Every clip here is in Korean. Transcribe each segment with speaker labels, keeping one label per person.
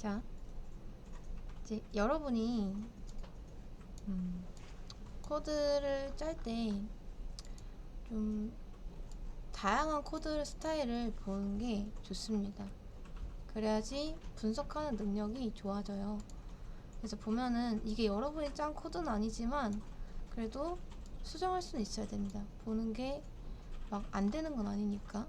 Speaker 1: 자, 이제 여러분이 코드를 짤 때 좀 다양한 코드 스타일을 보는 게 좋습니다. 그래야지 분석하는 능력이 좋아져요. 그래서 보면은 이게 여러분이 짠 코드는 아니지만 그래도 수정할 수는 있어야 됩니다. 보는 게 막 안 되는 건 아니니까.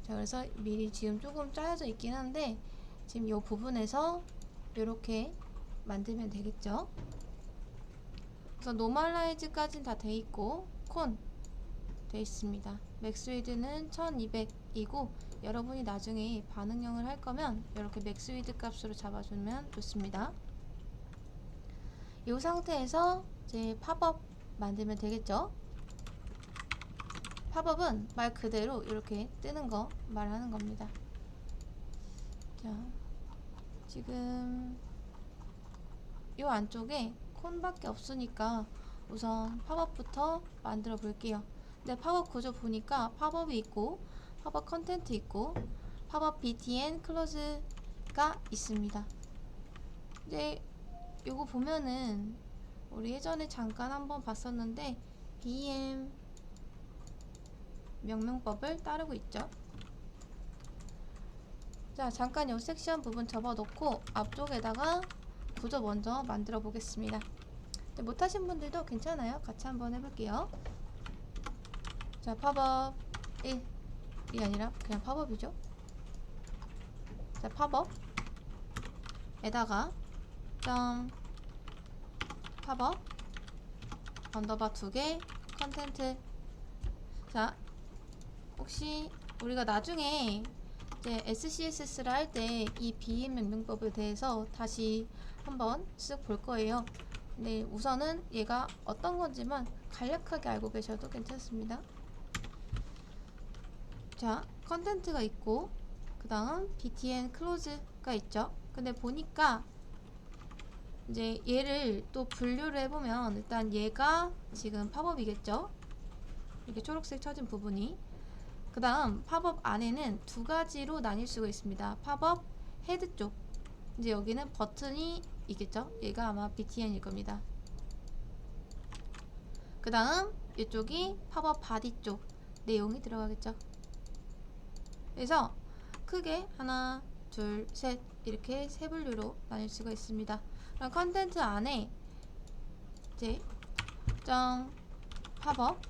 Speaker 1: 자, 그래서 미리 지금 조금 짜여져 있긴 한데 지금 이 부분에서 이렇게 만들면 되겠죠. 그래서 노멀라이즈까지는 다 돼 있고 콘 돼 있습니다. 맥스 위드는 1200이고 여러분이 나중에 반응형을 할 거면 이렇게 맥스 위드 값으로 잡아주면 좋습니다. 이 상태에서 이제 팝업 만들면 되겠죠. 팝업은 말 그대로 이렇게 뜨는 거 말하는 겁니다. 자, 지금 이 안쪽에 콘밖에 없으니까 우선 팝업부터 만들어 볼게요. 근데 팝업 구조 보니까 팝업이 있고 팝업 컨텐트 있고 팝업 btn 클로즈가 있습니다. 이제 요거 보면은 우리 예전에 잠깐 한번 봤었는데 bm 명명법을 따르고 있죠. 자, 잠깐 요 섹션 부분 접어놓고 앞쪽에다가 구조 먼저 만들어 보겠습니다. 못하신 분들도 괜찮아요. 같이 한번 해볼게요. 자, 팝업 1이 아니라 그냥 팝업이죠. 자, 팝업에다가 점 팝업 언더바 2개 컨텐트. 자, 혹시 우리가 나중에 이제 SCSS를 할 때 이 BM 명명법에 대해서 다시 한번 쓱 볼 거예요. 근데 우선은 얘가 어떤 건지만 간략하게 알고 계셔도 괜찮습니다. 자, 컨텐트가 있고 그 다음 btn close가 있죠. 근데 보니까 이제 얘를 또 분류를 해보면 일단 얘가 지금 팝업이겠죠. 이렇게 초록색 쳐진 부분이. 그 다음 팝업 안에는 두 가지로 나뉠 수가 있습니다. 팝업 헤드 쪽, 이제 여기는 버튼이 있겠죠. 얘가 아마 btn일 겁니다. 그 다음 이쪽이 팝업 바디 쪽 내용이 들어가겠죠. 그래서 크게 하나 둘 셋 이렇게 세 분류로 나뉠 수가 있습니다. 그럼 컨텐트 안에 이제 점 팝업,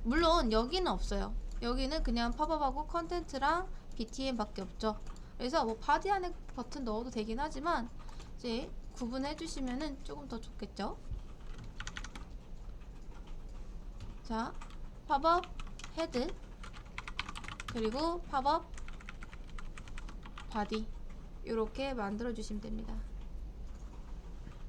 Speaker 1: 물론 여기는 없어요. 여기는 그냥 팝업하고 컨텐트랑 btn 밖에 없죠. 그래서 뭐 바디 안에 버튼 넣어도 되긴 하지만 이제 구분해 주시면은 조금 더 좋겠죠. 자, 팝업 헤드 그리고 팝업 바디 이렇게 만들어 주시면 됩니다.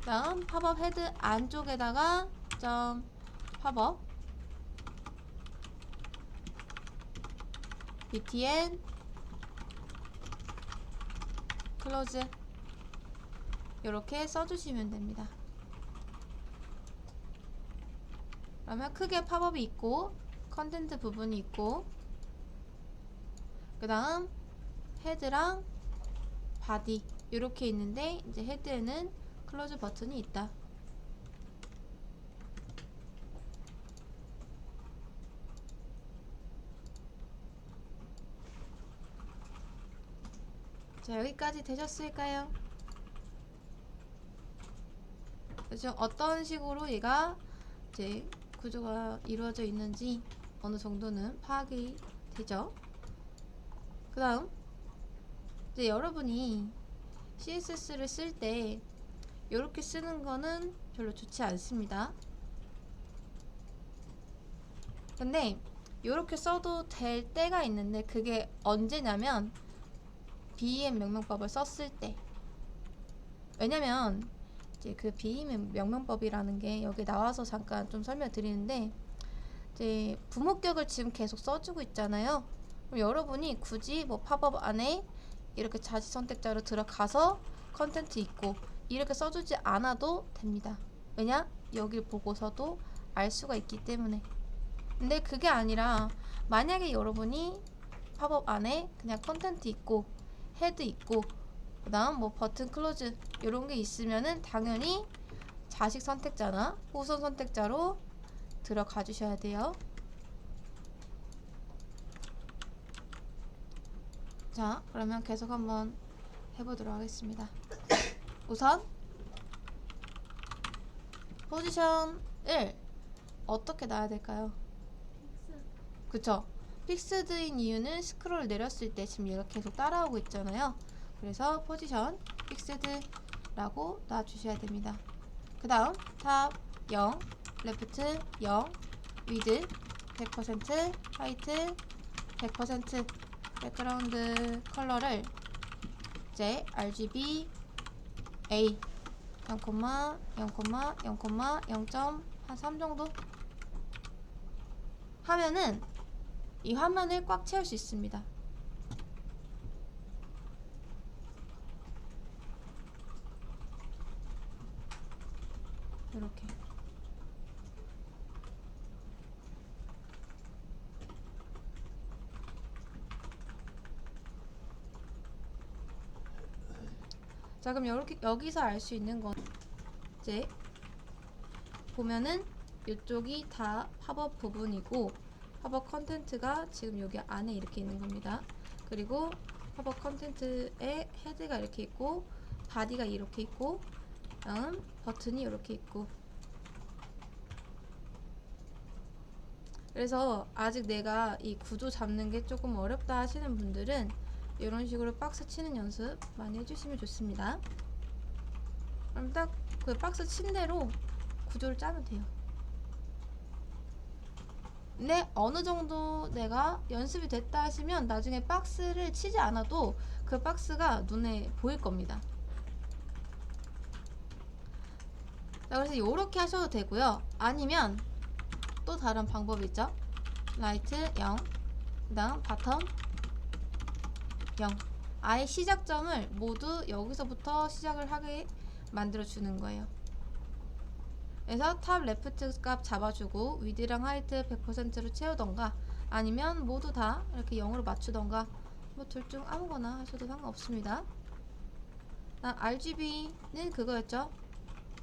Speaker 1: 다음 팝업 헤드 안쪽에다가 점 팝업 btn 클로즈 이렇게 써주시면 됩니다. 그러면 크게 팝업이 있고 컨텐트 부분이 있고 그 다음 헤드랑 바디 이렇게 있는데 이제 헤드에는 클로즈 버튼이 있다. 자, 여기까지 되셨을까요? 그래서 어떤 식으로 얘가 이제 구조가 이루어져 있는지 어느 정도는 파악이 되죠. 그 다음 이제 여러분이 CSS를 쓸 때 이렇게 쓰는 거는 별로 좋지 않습니다. 근데 이렇게 써도 될 때가 있는데 그게 언제냐면 BEM 명명법을 썼을 때. 왜냐면 이제 그 BEM 명명법이라는 게 여기 나와서 잠깐 좀 설명드리는데 이제 부목격을 지금 계속 써주고 있잖아요. 그럼 여러분이 굳이 뭐 팝업 안에 이렇게 자지 선택자로 들어가서 컨텐트 있고 이렇게 써주지 않아도 됩니다. 왜냐? 여길 보고서도 알 수가 있기 때문에. 근데 그게 아니라 만약에 여러분이 팝업 안에 그냥 컨텐트 있고 헤드 있고 그 다음 뭐 버튼 클로즈 이런 게 있으면은 당연히 자식 선택자나 후손 선택자로 들어가 주셔야 돼요. 자, 그러면 계속 한번 해보도록 하겠습니다. 우선 포지션 1 어떻게 놔야 될까요? 그쵸? 픽스드인 이유는 스크롤 내렸을 때 지금 얘가 계속 따라오고 있잖아요. 그래서 포지션 픽스드라고 놔주셔야 됩니다. 그 다음 탑 0, 레프트 0, 위드 100%, 하이트 100%, 백그라운드 컬러를 이제 RGB A 0,0,0,3 정도 하면은 이 화면을 꽉 채울 수 있습니다. 이렇게. 자, 그럼 여기서 알 수 있는 건 이제 보면은 이쪽이 다 팝업 부분이고 팝업 컨텐츠가 지금 여기 안에 이렇게 있는 겁니다. 그리고 팝업 컨텐츠에 헤드가 이렇게 있고 바디가 이렇게 있고 다음 버튼이 이렇게 있고. 그래서 아직 내가 이 구조 잡는 게 조금 어렵다 하시는 분들은 이런 식으로 박스 치는 연습 많이 해주시면 좋습니다. 그럼 딱 그 박스 친 대로 구조를 짜면 돼요. 근데 어느 정도 내가 연습이 됐다 하시면 나중에 박스를 치지 않아도 그 박스가 눈에 보일 겁니다. 자, 그래서 이렇게 하셔도 되고요. 아니면 또 다른 방법이 있죠. 라이트 0, 그 다음 바텀 0. 아예 시작점을 모두 여기서부터 시작을 하게 만들어 주는 거예요. 그래서 탑 레프트 값 잡아주고 위드랑 하이트 100%로 채우던가 아니면 모두 다 이렇게 0으로 맞추던가 뭐 둘 중 아무거나 하셔도 상관없습니다. RGB는 그거였죠.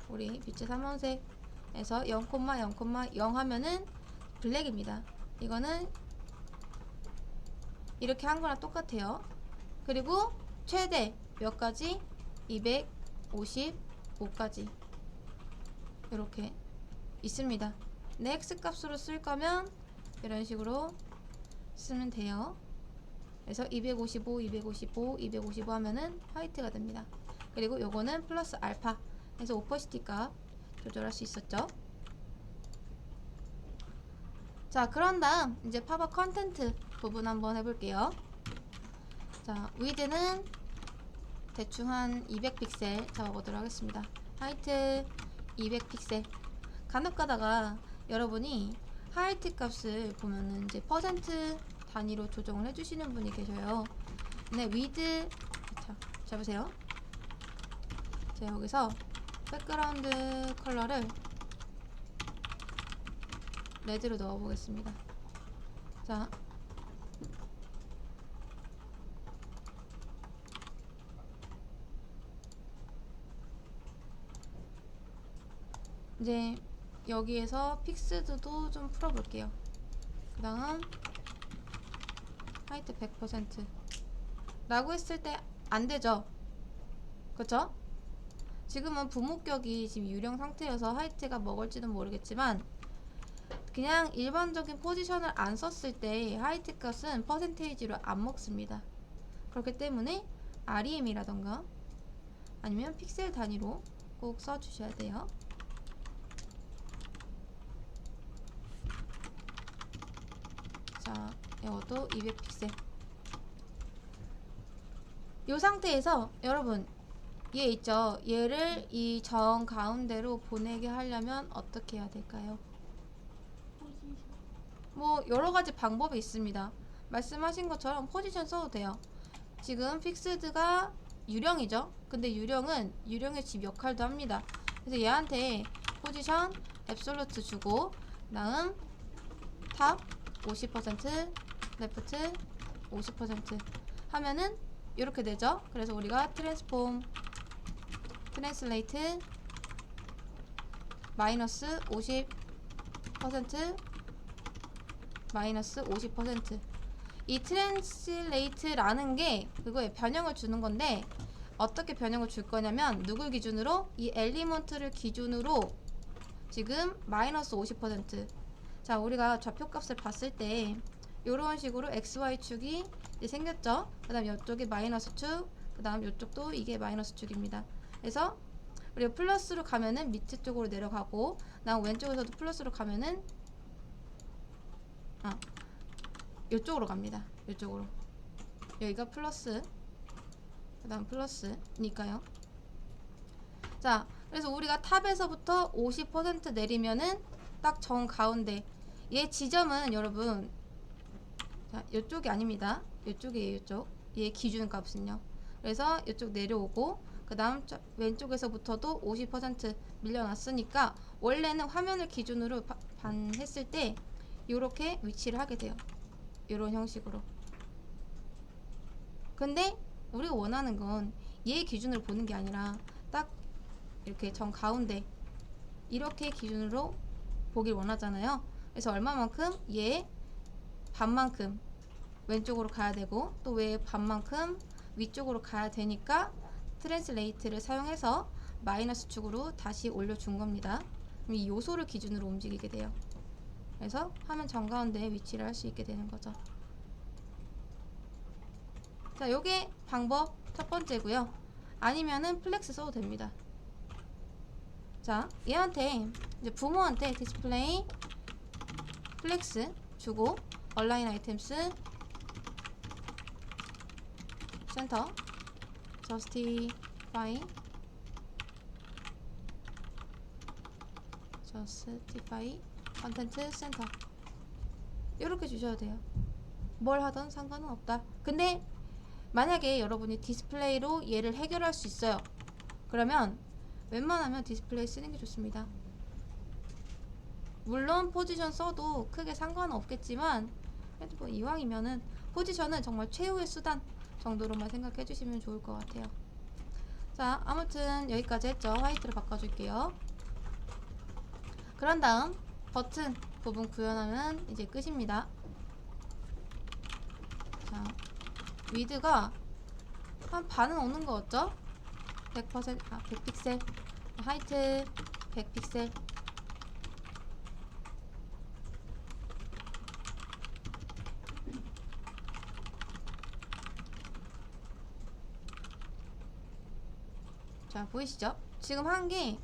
Speaker 1: 우리 빛의 삼원색에서 0,0,0 하면은 블랙입니다. 이거는 이렇게 한 거랑 똑같아요. 그리고 최대 몇 가지? 255까지 이렇게 있습니다. 근데 X 값으로 쓸 거면 이런 식으로 쓰면 돼요. 그래서 255, 255, 255 하면은 화이트가 됩니다. 그리고 요거는 플러스 알파 해서 오퍼시티 값 조절할 수 있었죠. 자, 그런 다음 이제 팝업 컨텐트 부분 한번 해볼게요. 자, 위드는 대충 한 200픽셀 잡아보도록 하겠습니다. 하이트 200픽셀. 간혹 가다가 여러분이 하이트 값을 보면은 이제 퍼센트 단위로 조정을 해주시는 분이 계셔요. 근데 위드, 자, 잡으세요. 자, 여기서 백그라운드 컬러를 레드로 넣어보겠습니다. 자, 이제 여기에서 픽스드도 좀 풀어볼게요. 그 다음 하이트 100% 라고 했을 때 안되죠. 그쵸? 지금은 부목격이 지금 유령 상태여서 하이트가 먹을지는 모르겠지만 그냥 일반적인 포지션을 안 썼을 때 하이트 값은 퍼센테이지로 안 먹습니다. 그렇기 때문에 REM이라던가 아니면 픽셀 단위로 꼭 써주셔야 돼요. 자, 이것도 200픽셀. 이 상태에서 여러분 얘 있죠? 얘를 이 정 가운데로 보내게 하려면 어떻게 해야 될까요? 뭐 여러가지 방법이 있습니다. 말씀하신 것처럼 포지션 써도 돼요. 지금 픽스드가 유령이죠? 근데 유령의 집 역할도 합니다. 그래서 얘한테 포지션 앱솔루트 주고 다음 탑 50%, 레프트 50% 하면은 이렇게 되죠. 그래서 우리가 트랜스폼 트랜슬레이트 마이너스 50% 마이너스 50%. 이 트랜슬레이트라는 게 그거에 변형을 주는 건데, 어떻게 변형을 줄 거냐면 누굴 기준으로? 이 엘리먼트를 기준으로 지금 마이너스 50%. 자, 우리가 좌표값을 봤을 때 이런 식으로 XY축이 이제 생겼죠. 그 다음 이쪽이 마이너스 축, 그 다음 이쪽도 이게 마이너스 축입니다. 그래서 우리가 플러스로 가면은 밑에 쪽으로 내려가고, 다음 왼쪽에서도 플러스로 가면은 이쪽으로 갑니다. 이쪽으로. 여기가 플러스, 그 다음 플러스니까요. 자, 그래서 우리가 탑에서부터 50% 내리면은 딱 정 가운데, 얘 지점은 여러분, 자, 이쪽이 아닙니다. 이쪽이에요. 이쪽. 얘 기준 값은요. 그래서 이쪽 내려오고, 그 다음 왼쪽에서부터도 50% 밀려났으니까 원래는 화면을 기준으로 반했을 때 이렇게 위치를 하게 돼요. 이런 형식으로. 근데 우리가 원하는 건 얘 기준으로 보는 게 아니라 딱 이렇게 정 가운데 이렇게 기준으로 보길 원하잖아요. 그래서 얼마만큼? 얘 반만큼 왼쪽으로 가야 되고, 또 왜 반만큼 위쪽으로 가야 되니까 트랜슬레이트를 사용해서 마이너스 축으로 다시 올려준 겁니다. 그럼 이 요소를 기준으로 움직이게 돼요. 그래서 화면 정가운데 위치를 할 수 있게 되는 거죠. 자, 요게 방법 첫 번째고요. 아니면은 플렉스 써도 됩니다. 자, 얘한테 이제 부모한테 디스플레이 플렉스 주고, 얼라인 아이템스 센터 justify 컨텐트 센터 이렇게 주셔야 돼요. 뭘 하든 상관은 없다. 근데 만약에 여러분이 디스플레이로 얘를 해결할 수 있어요. 그러면 웬만하면 디스플레이 쓰는 게 좋습니다. 물론 포지션 써도 크게 상관은 없겠지만, 그래도 뭐 이왕이면은 포지션은 정말 최후의 수단 정도로만 생각해 주시면 좋을 것 같아요. 자, 아무튼 여기까지 했죠. 화이트로 바꿔줄게요. 그런 다음 버튼 부분 구현하면 이제 끝입니다. 자, 위드가 한 반은 오는 거 같죠? 100%, 100픽셀. 하이트 100픽셀. 자, 보이시죠? 지금 한 게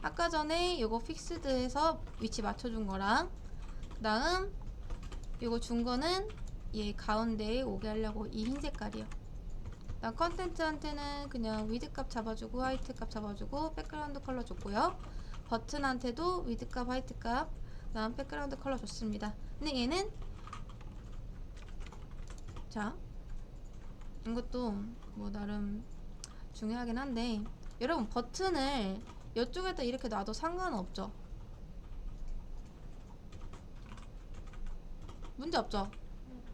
Speaker 1: 아까 전에 요거 픽스드해서 위치 맞춰준 거랑, 그 다음 요거 준 거는 얘 가운데에 오게 하려고 이 흰 색깔이요. 난 컨텐츠한테는 그냥 위드 값 잡아주고 화이트 값 잡아주고 백그라운드 컬러 줬고요. 버튼한테도 위드 값 화이트 값, 그 다음 백그라운드 컬러 줬습니다. 근데 얘는, 자, 이것도 뭐 나름 중요하긴 한데, 여러분 버튼을 이쪽에다 이렇게 놔도 상관은 없죠. 문제 없죠.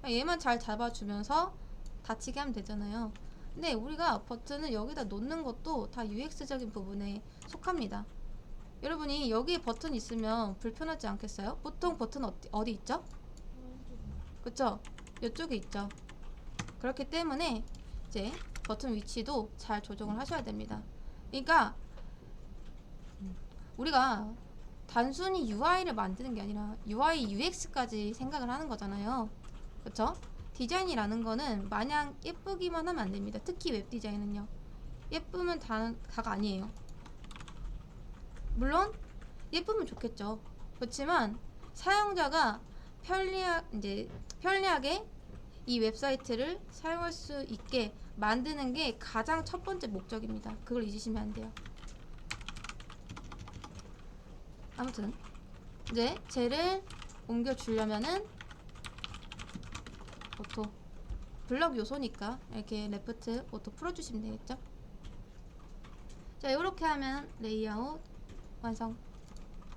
Speaker 1: 얘만 잘 잡아주면서 닫히게 하면 되잖아요. 근데 우리가 버튼을 여기다 놓는 것도 다 UX적인 부분에 속합니다. 여러분이 여기에 버튼 있으면 불편하지 않겠어요? 보통 버튼 어디 있죠? 그쵸? 이쪽에 있죠. 그렇기 때문에 이제 버튼 위치도 잘 조정을 하셔야 됩니다. 그러니까 우리가 단순히 UI를 만드는 게 아니라 UI, UX까지 생각을 하는 거잖아요. 그쵸? 디자인이라는 거는 마냥 예쁘기만 하면 안 됩니다. 특히 웹 디자인은요. 예쁘면 다가 아니에요. 물론 예쁘면 좋겠죠. 그렇지만 사용자가 편리하게 이 웹사이트를 사용할 수 있게 만드는 게 가장 첫 번째 목적입니다. 그걸 잊으시면 안 돼요. 아무튼 이제 쟤를 옮겨주려면은 오토 블럭 요소니까 이렇게 레프트 오토 풀어주시면 되겠죠. 자, 이렇게 하면 레이아웃 완성.